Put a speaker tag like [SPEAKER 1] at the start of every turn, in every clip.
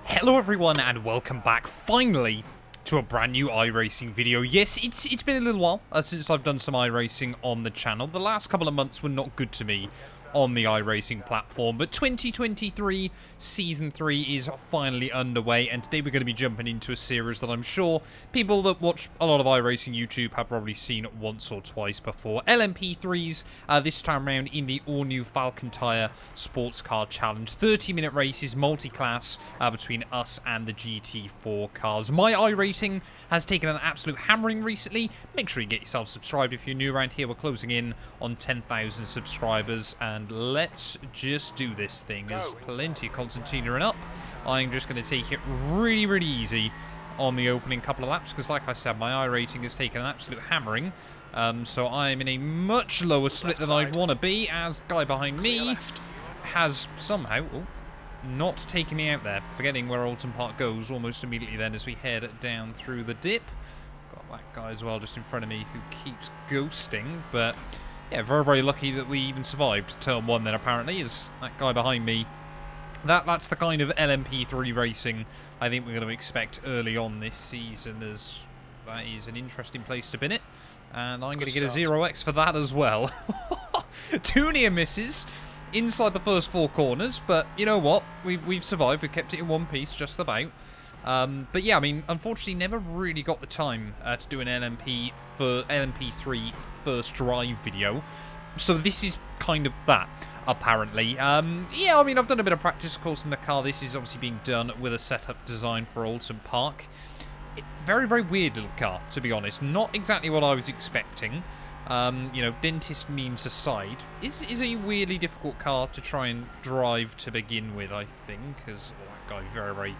[SPEAKER 1] Hello everyone and welcome back finally to a brand new iRacing video. Yes, it's been a little while since I've done some iRacing on the channel. The last couple of months were not good to me on the iRacing platform, but 2023 Season 3 is finally underway, and today we're going to be jumping into a series that I'm sure people that watch a lot of iRacing YouTube have probably seen once or twice before. LMP3s, this time around in the all-new Falcon Tyre Sports Car Challenge. 30-minute races, multi-class, between us and the GT4 cars. My iRacing has taken an absolute hammering recently. Make sure you get yourself subscribed if you're new around here. We're closing in on 10,000 subscribers, and let's just do this thing. There's plenty of Constantina and up. I'm just going to take it really easy on the opening couple of laps, because like I said, my iRating has taken an absolute hammering. So I'm in a much lower split than I'd want to be, as the guy behind me has somehow not taken me out there, forgetting where Alton Park goes almost immediately then as we head down through the dip. Got that guy as well just in front of me who keeps ghosting, but yeah, very lucky that we even survived turn 1 then, apparently, is that guy behind me. That's the kind of LMP3 racing I think we're going to expect early on this season, as that is an interesting place to bin it. And I'm going to get a 0x for that as well. 2 near misses inside the first 4 corners, but you know what? We've survived. We've kept it in one piece, just about. But yeah, I mean, unfortunately, never really got the time to do an LMP3 first drive video. So this is kind of that, apparently. Yeah, I mean, I've done a bit of practice, of course, in the car. This is obviously being done with a setup designed for Alton Park. Very weird little car, to be honest. Not exactly what I was expecting. You know, dentist memes aside, is a weirdly difficult car to try and drive to begin with, I think, because that guy very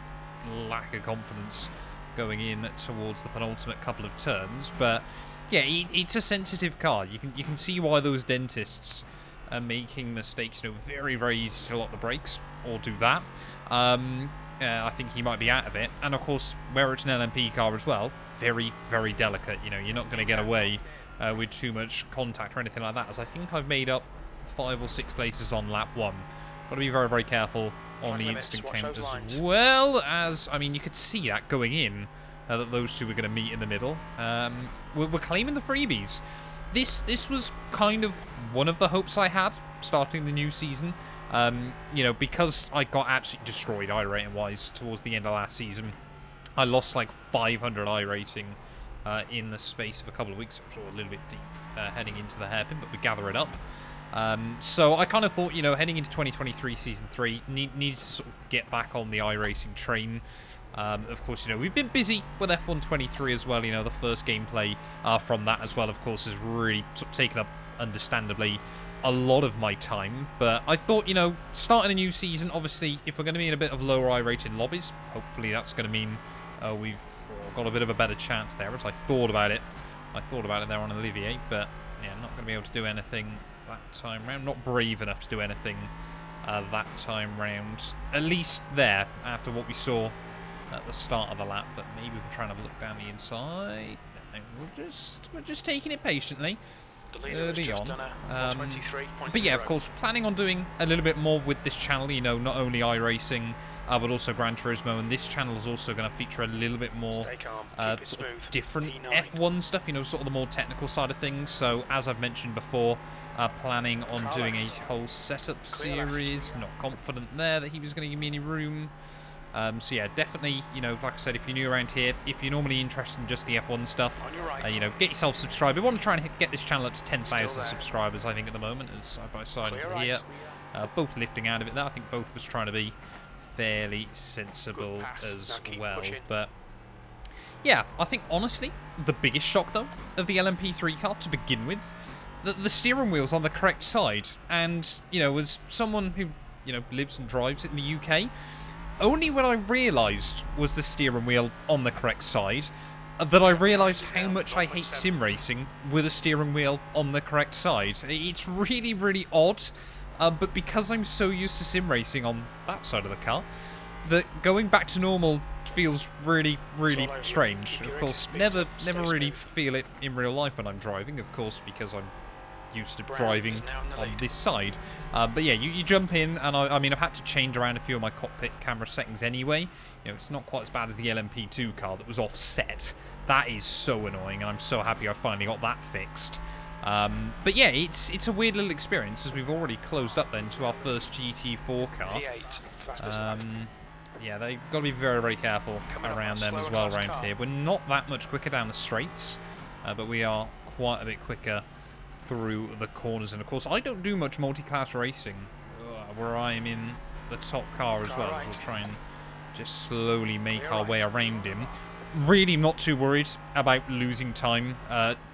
[SPEAKER 1] lack of confidence going in towards the penultimate couple of turns. But yeah, it's a sensitive car. You can see why those dentists are making mistakes. You know, very easy to lock the brakes or do that. I think he might be out of it, and of course, where it's an LMP car as well, very delicate. You know, you're not going to get away with too much contact or anything like that, as I think I've made up 5 or 6 places on lap 1. Got to be very careful on the instant count as well, as, I mean, you could see that going in, that those two were going to meet in the middle. We're claiming the freebies. This was kind of one of the hopes I had starting the new season. You know, because I got absolutely destroyed iRating-wise towards the end of last season. I lost like 500 iRating in the space of a couple of weeks. It was all a little bit deep heading into the hairpin, but we gather it up. So I kind of thought, you know, heading into 2023 Season 3, needed to sort of get back on the iRacing train. Of course, you know, we've been busy with F1 23 as well. You know, the first gameplay from that as well, of course, has really sort of taken up, understandably, a lot of my time. But I thought, you know, starting a new season, obviously, if we're going to be in a bit of lower iRating lobbies, hopefully that's going to mean we've got a bit of a better chance there, as I thought about it. I thought about it there on Ligier, but yeah, not going to be able to do anything that time round. Not brave enough to do anything that time round, at least there, after what we saw at the start of the lap. But maybe we can try and have a look down the inside. And we're just taking it patiently early on. But yeah, of course, planning on doing a little bit more with this channel. You know, not only iRacing, but also Gran Turismo, and this channel is also going to feature a little bit more sort of different F1 stuff, you know, sort of the more technical side of things. So, as I've mentioned before, planning on doing a whole setup series. Not confident there that he was going to give me any room. So yeah, definitely, you know, like I said, if you're new around here, if you're normally interested in just the F1 stuff, you know, get yourself subscribed. We want to try and get this channel up to 10,000 subscribers, I think, at the moment, as side by side here. Both lifting out of it there. I think both of us trying to be fairly sensible as well. But yeah, I think, honestly, the biggest shock, though, of the LMP3 car to begin with, the steering wheel's on the correct side. And, you know, as someone who, you know, lives and drives it in the UK, only when I realised was the steering wheel on the correct side that I realised how much I hate sim racing with a steering wheel on the correct side. It's really odd, but because I'm so used to sim racing on that side of the car, that going back to normal feels really strange. Of course, never really feel it in real life when I'm driving, of course, because I'm used to driving on this side. But yeah, you jump in, and I mean, I've had to change around a few of my cockpit camera settings anyway. You know, it's not quite as bad as the LMP2 car that was offset. That is so annoying, and I'm so happy I finally got that fixed. But yeah, it's a weird little experience, as we've already closed up then to our first GT4 car. Yeah, they've got to be very, very careful around them as well around here. We're not that much quicker down the straights, but we are quite a bit quicker through the corners. And of course, I don't do much multi-class racing where I'm in the top car as well. So we'll try and just slowly make our way around him. Really not too worried about losing time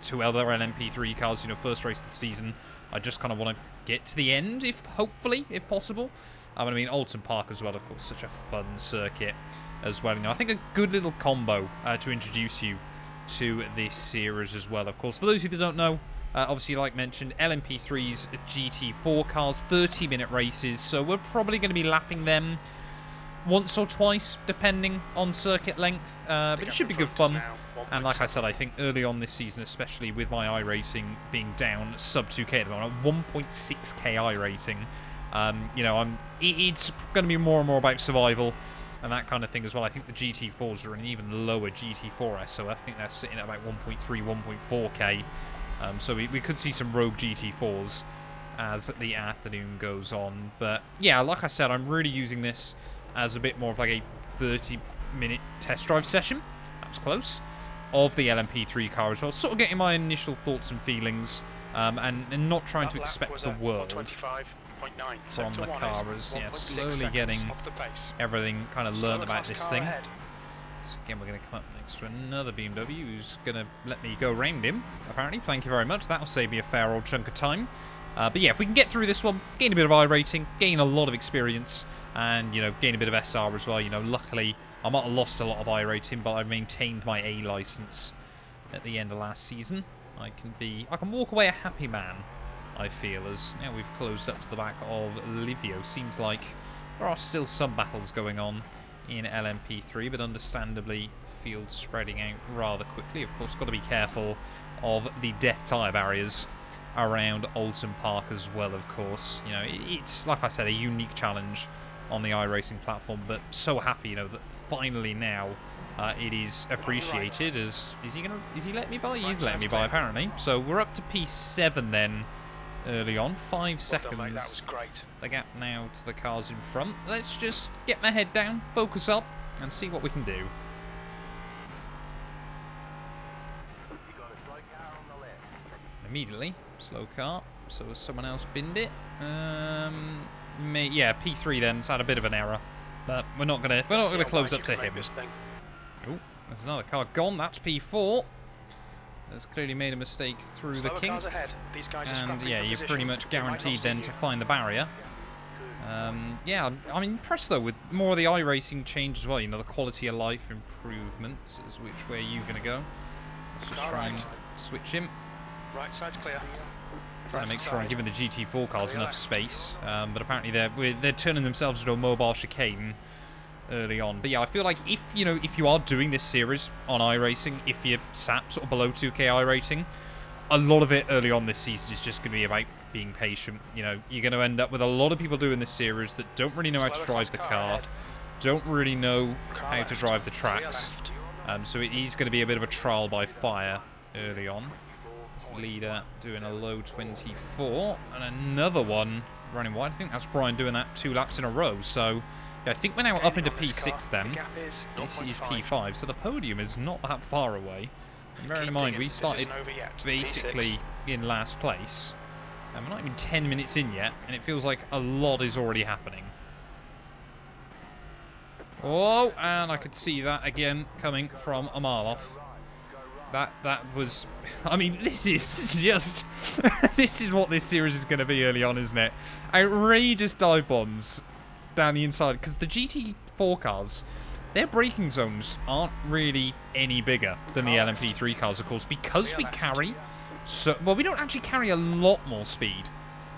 [SPEAKER 1] to other LMP3 cars. You know, first race of the season. I just kind of want to get to the end, hopefully, if possible. I mean, Alton Park as well, of course, such a fun circuit as well. You know, I think a good little combo to introduce you to this series as well. Of course, for those of you that don't know, obviously, like mentioned, LMP3's GT4 cars, 30-minute races, so we're probably going to be lapping them once or twice, depending on circuit length, but it should be good fun. And like I said, I think early on this season, especially with my iRacing being down sub 2k at the moment, 1.6k iRating, you know, it's going to be more and more about survival and that kind of thing as well. I think the GT4s are an even lower GT4S, so I think they're sitting at about 1.3, 1.4k. So we could see some rogue GT4s as the afternoon goes on. But yeah, like I said, I'm really using this as a bit more of like a 30-minute test drive session. That was close. Of the LMP3 car as well. Sort of getting my initial thoughts and feelings, and not trying to expect the world from the car, as yeah, slowly getting everything kind of learned about this thing. So again, we're going to come up next to another BMW who's going to let me go around him, apparently. Thank you very much. That'll save me a fair old chunk of time. But yeah, if we can get through this one, gain a bit of iRating, gain a lot of experience, and, you know, gain a bit of SR as well. You know, luckily, I might have lost a lot of iRating, but I've maintained my A license at the end of last season. I can walk away a happy man, I feel, as now we've closed up to the back of Ligier. Seems like there are still some battles going on in LMP3, but understandably, fields spreading out rather quickly. Of course, got to be careful of the death tyre barriers around Alton Park as well, of course. You know, it's, like I said, a unique challenge on the iRacing platform, but so happy, you know, that finally now it is appreciated. As is he letting me by? He's letting me by, apparently. So we're up to P7 then early on, 5 seconds the gap now to the cars in front. Let's just get my head down, focus up, and see what we can do. Immediately, slow car, so has someone else binned it? Yeah, P3 then. It's had a bit of an error, but we're not gonna close up to him. Oh, there's another car gone. That's P4. Has clearly made a mistake through the kink, and yeah, you're pretty much guaranteed then to find the barrier. Yeah, I'm impressed though with more of the iRacing change as well. You know, the quality of life improvements is which way you're gonna go. Let's just try and switch him.
[SPEAKER 2] Right side's clear.
[SPEAKER 1] Trying to make sure I'm giving the GT4 cars enough space, but apparently they're turning themselves into a mobile chicane early on. But yeah, I feel like if you are doing this series on iRacing, if you're sat sort of below 2k iRating, a lot of it early on this season is just going to be about being patient. You know, you're going to end up with a lot of people doing this series that don't really know how to drive the car, don't really know how to drive the tracks. So it is going to be a bit of a trial by fire early on. Leader doing a low 24, and another one running wide. I think that's Brian doing that 2 laps in a row. So yeah, I think we're now up into P6 then. This is P5, so the podium is not that far away. And bearing in mind, we started basically in last place, and we're not even 10 minutes in yet, and it feels like a lot is already happening. Oh, and I could see that again coming from a mile off. That was, I mean, this is just, this is what this series is going to be early on, isn't it? Outrageous dive bombs down the inside, because the GT4 cars, their braking zones aren't really any bigger than the LMP3 cars, of course, because we carry, well, we don't actually carry a lot more speed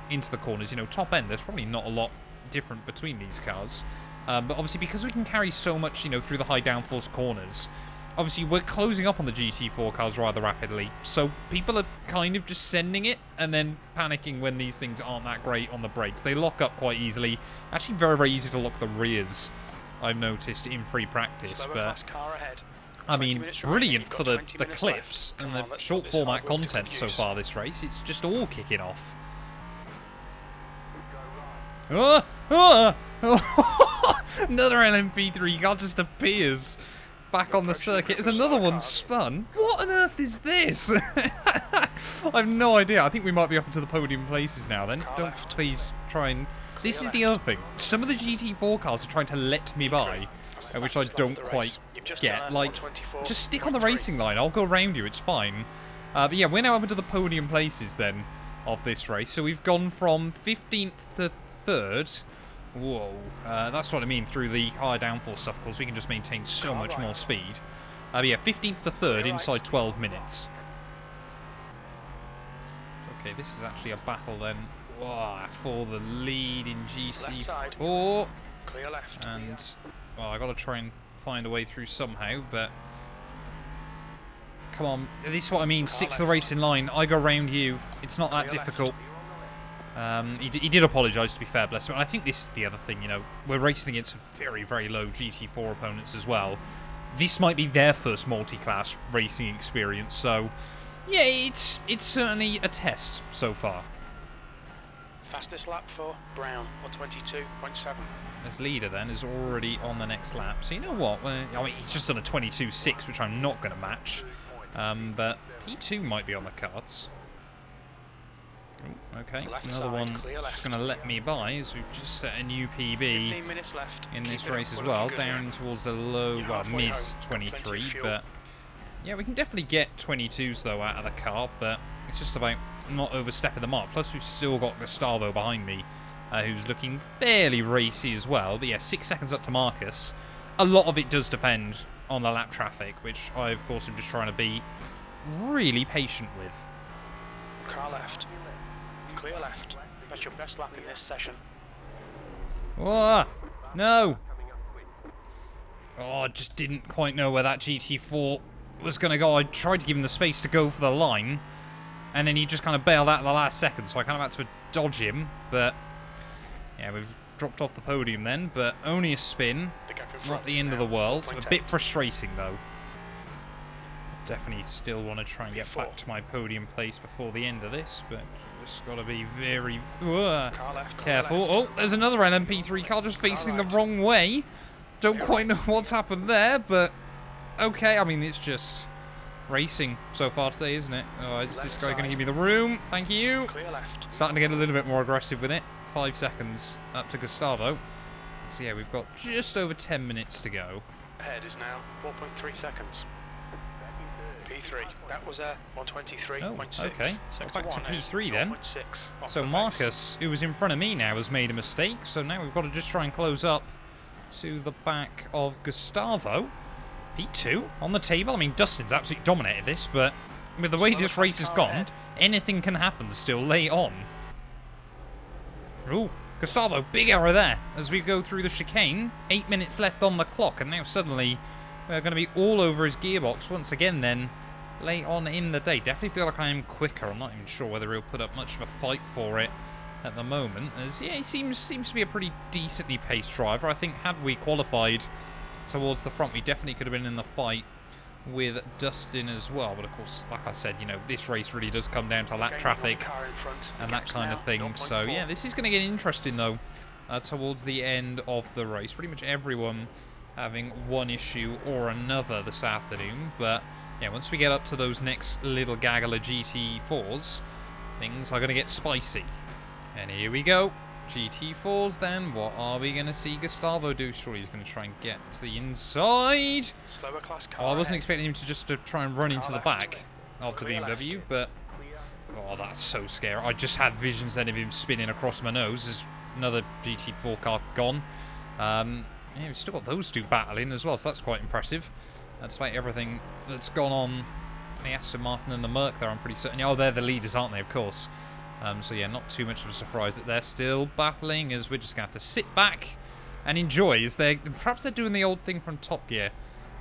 [SPEAKER 1] into the corners. You know, top end, there's probably not a lot different between these cars. But obviously, because we can carry so much, you know, through the high downforce corners, obviously we're closing up on the GT4 cars rather rapidly, so people are kind of just sending it and then panicking when these things aren't that great on the brakes. They lock up quite easily. Actually very, very easy to lock the rears, I've noticed, in free practice. But I mean, brilliant for the clips and the short format content so far this race. It's just all kicking off. Another LMP3 car just appears back on the circuit. There's another one spun. What on earth is this? I have no idea. I think we might be up into the podium places now then. Don't please try and... This is the other thing. Some of the GT4 cars are trying to let me by, which I don't quite get. Like, just stick on the racing line. I'll go around you. It's fine. But yeah, we're now up into the podium places then of this race. So we've gone from 15th to 3rd. Whoa. That's what I mean through the higher downforce stuff, because we can just maintain so much more speed. But yeah, 15th to 3rd inside 12 minutes. Okay, this is actually a battle then. Whoa, for the lead in GT4.
[SPEAKER 2] Clear left.
[SPEAKER 1] And, well, I got to try and find a way through somehow, but... Come on, this is what I mean, stick to the racing line. I go round you. It's not that difficult. He did apologise, to be fair, bless him. And I think this is the other thing, you know, we're racing against some very, very low GT4 opponents as well. This might be their first multi-class racing experience, so yeah, it's certainly a test so far.
[SPEAKER 2] Fastest lap for Brown, 122.7.
[SPEAKER 1] This leader then is already on the next lap, so you know what? I mean, he's just done a 22.6, which I'm not going to match, but P2 might be on the cards. Ooh, okay, another one just going to let me by as we've just set a new PB in this race as well, down towards the low, well, mid 23, but yeah, we can definitely get 22s though out of the car, but it's just about not overstepping the mark. Plus we've still got Gustavo behind me, who's looking fairly racy as well, but yeah, 6 seconds up to Marcus. A lot of it does depend on the lap traffic, which I of course am just trying to be really patient with.
[SPEAKER 2] Car left. Clear left. That's your best lap in this session.
[SPEAKER 1] Oh, no! Oh, I just didn't quite know where that GT4 was going to go. I tried to give him the space to go for the line, and then he just kind of bailed out at the last second, so I kind of had to dodge him, but yeah, we've dropped off the podium then, but only a spin, not the end of the world. A bit frustrating though. Definitely still want to try and get back to my podium place before the end of this, but just got to be very careful. Oh, there's another LMP3 car just facing the wrong way. Don't quite know what's happened there, but okay. I mean, it's just racing so far today, isn't it? Oh, is this guy going to give me the room? Thank you. Starting to get a little bit more aggressive with it. 5 seconds up to Gustavo. So yeah, we've got just over 10 minutes to go.
[SPEAKER 2] Ahead is now 4.3 seconds. P3. That was a 123.6.
[SPEAKER 1] Oh, okay. So back to P3 then. So Marcus, who was in front of me now, has made a mistake. So now we've got to just try and close up to the back of Gustavo. P2 on the table. I mean, Dustin's absolutely dominated this, but with the way this race has gone, anything can happen still late on. Ooh, Gustavo, big error there as we go through the chicane. 8 minutes left on the clock, and now suddenly we're going to be all over his gearbox once again then, late on in the day. Definitely feel like I am quicker. I'm not even sure whether he'll put up much of a fight for it at the moment, as yeah, he seems to be a pretty decently paced driver. I think had we qualified towards the front, we definitely could have been in the fight with Dustin as well. But of course, like I said, you know, this race really does come down to lap traffic and that kind of thing. So yeah, this is going to get interesting though towards the end of the race. Pretty much everyone having one issue or another this afternoon, but yeah, once we get up to those next little gaggle of GT4s, things are going to get spicy. And here we go, GT4s then. What are we going to see Gustavo do? Surely he's going to try and get to the inside.
[SPEAKER 2] Slower class car.
[SPEAKER 1] Oh, I wasn't expecting him to just try and run into the back of the BMW, but oh, that's so scary. I just had visions then of him spinning across my nose as another GT4 car gone. Yeah, we've still got those two battling as well, so that's quite impressive. Despite everything that's gone on, the Aston Martin and the Merc there, I'm pretty certain. Oh, they're the leaders, aren't they, of course. So yeah, not too much of a surprise that they're still battling, as we're just going to have to sit back and enjoy. Perhaps they're doing the old thing from Top Gear,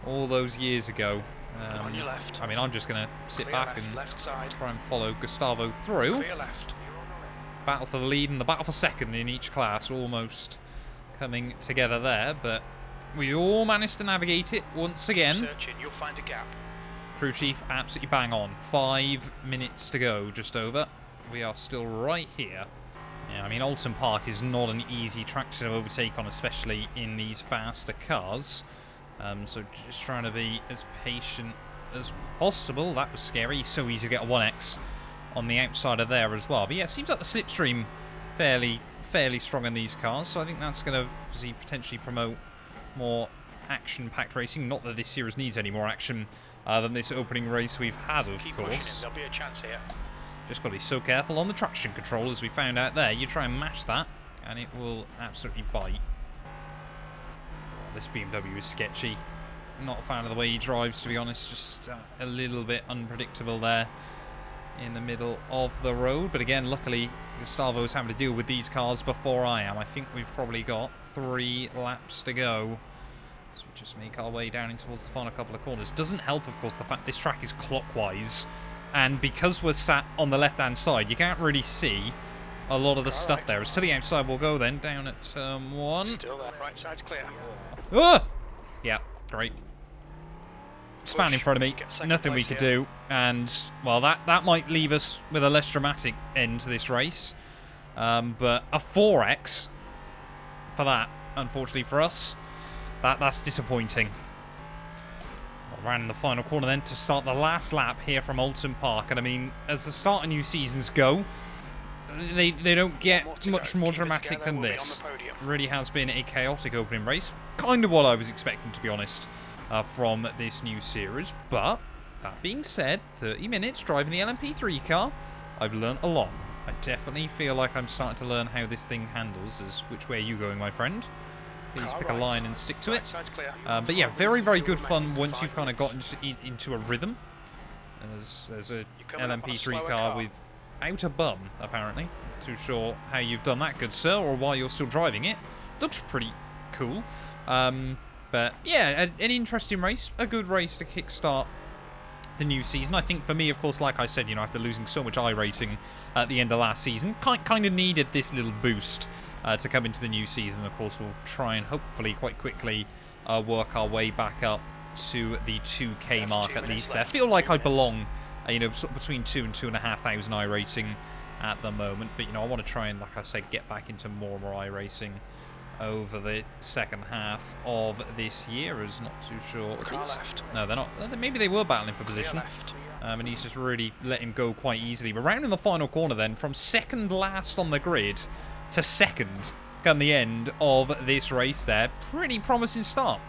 [SPEAKER 1] all those years ago.
[SPEAKER 2] On your left.
[SPEAKER 1] I mean, I'm just going to sit
[SPEAKER 2] Clear
[SPEAKER 1] back
[SPEAKER 2] left,
[SPEAKER 1] and
[SPEAKER 2] left side.
[SPEAKER 1] try and follow Gustavo through.
[SPEAKER 2] Clear left.
[SPEAKER 1] Battle for the lead and the battle for second in each class almost coming together there, but we all managed to navigate it once again.
[SPEAKER 2] Searching, you'll find a gap.
[SPEAKER 1] Crew chief absolutely bang on. 5 minutes to go, just over. We are still right here. Yeah, I mean, Alton Park is not an easy track to overtake on, especially in these faster cars. So just trying to be as patient as possible. That was scary. So easy to get a 1x on the outside of there as well. But yeah, it seems like the slipstream fairly strong in these cars. So I think that's going to obviously potentially promote more action-packed racing. Not that this series needs any more action than this opening race we've had, of course.
[SPEAKER 2] There'll be a chance here.
[SPEAKER 1] Just got to be so careful on the traction control, as we found out there. You try and match that, and it will absolutely bite. This BMW is sketchy. Not a fan of the way he drives, to be honest. Just a little bit unpredictable there in the middle of the road. But again, luckily, Gustavo's having to deal with these cars before I am. I think we've probably got 3 laps to go. So we just make our way down in towards the final couple of corners. Doesn't help, of course, the fact this track is clockwise. And because we're sat on the left-hand side, you can't really see a lot of the stuff there. As to the outside we'll go then, down at turn 1.
[SPEAKER 2] Still there. Right side's clear.
[SPEAKER 1] Ah! Yeah, great. Span in front of me. Nothing we could do. And, well, that might leave us with a less dramatic end to this race. But a 4x for that, unfortunately for us. That's disappointing. Well, ran in the final corner then to start the last lap here from Alton Park. And I mean, as the start of new seasons go, they don't get much more dramatic than this. Really has been a chaotic opening race. Kind of what I was expecting, to be honest, from this new series. But, that being said, 30 minutes driving the LMP3 car, I've learnt a lot. I definitely feel like I'm starting to learn how this thing handles. Which way are you going, my friend? Please pick a line and stick to it. But yeah, very, very good fun once you've kind of got into a rhythm. There's a LMP3 car without a bum, apparently. Not too sure how you've done that, good sir, or why you're still driving it. Looks pretty cool. But yeah, an interesting race. A good race to kickstart the new season. I think for me, of course, like I said, you know, after losing so much iRacing at the end of last season, kind of needed this little boost to come into the new season. Of course, we'll try and hopefully quite quickly work our way back up to the 2K mark at least there. I feel like I belong, you know, sort of between 2,000 and 2,500 iRacing at the moment. But, you know, I want to try and, like I said, get back into more and more iRacing over the second half of this year. Is not too sure. No, they're not. Maybe they were battling for position. And he's just really let him go quite easily. But round in the final corner then, from second last on the grid to second come the end of this race there. Pretty promising start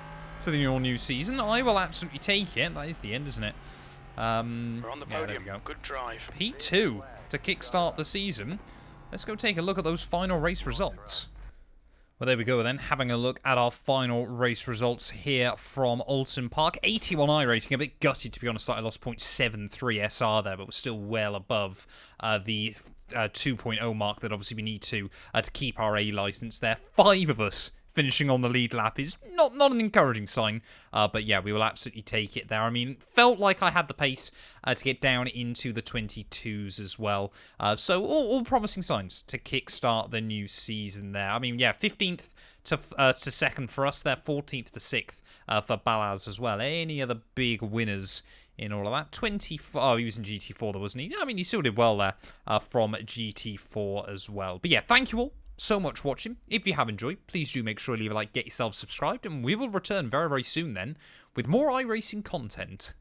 [SPEAKER 1] to the all-new season. I will absolutely take it. That is the end, isn't it?
[SPEAKER 2] We're on the podium.
[SPEAKER 1] There we go.
[SPEAKER 2] Good drive.
[SPEAKER 1] P2 to kickstart the season. Let's go take a look at those final race results. Well, there we go then, having a look at our final race results here from Alton Park. 81 iRacing, a bit gutted to be honest that I lost 0.73 SR there, but we're still well above the 2.0 mark that obviously we need to keep our A license there. 5 of us finishing on the lead lap is not an encouraging sign, but yeah, we will absolutely take it there. I mean, felt like I had the pace to get down into the 22s as well. So all promising signs to kickstart the new season there. I mean, yeah, 15th to second for us there, 14th to 6th for Balaz as well. Any other big winners in all of that? 24. Oh, he was in GT4 though, wasn't he? I mean, he still did well there from GT4 as well. But yeah, thank you all so much for watching. If you have enjoyed, please do make sure to leave a like, get yourself subscribed, and we will return very, very soon then with more iRacing content.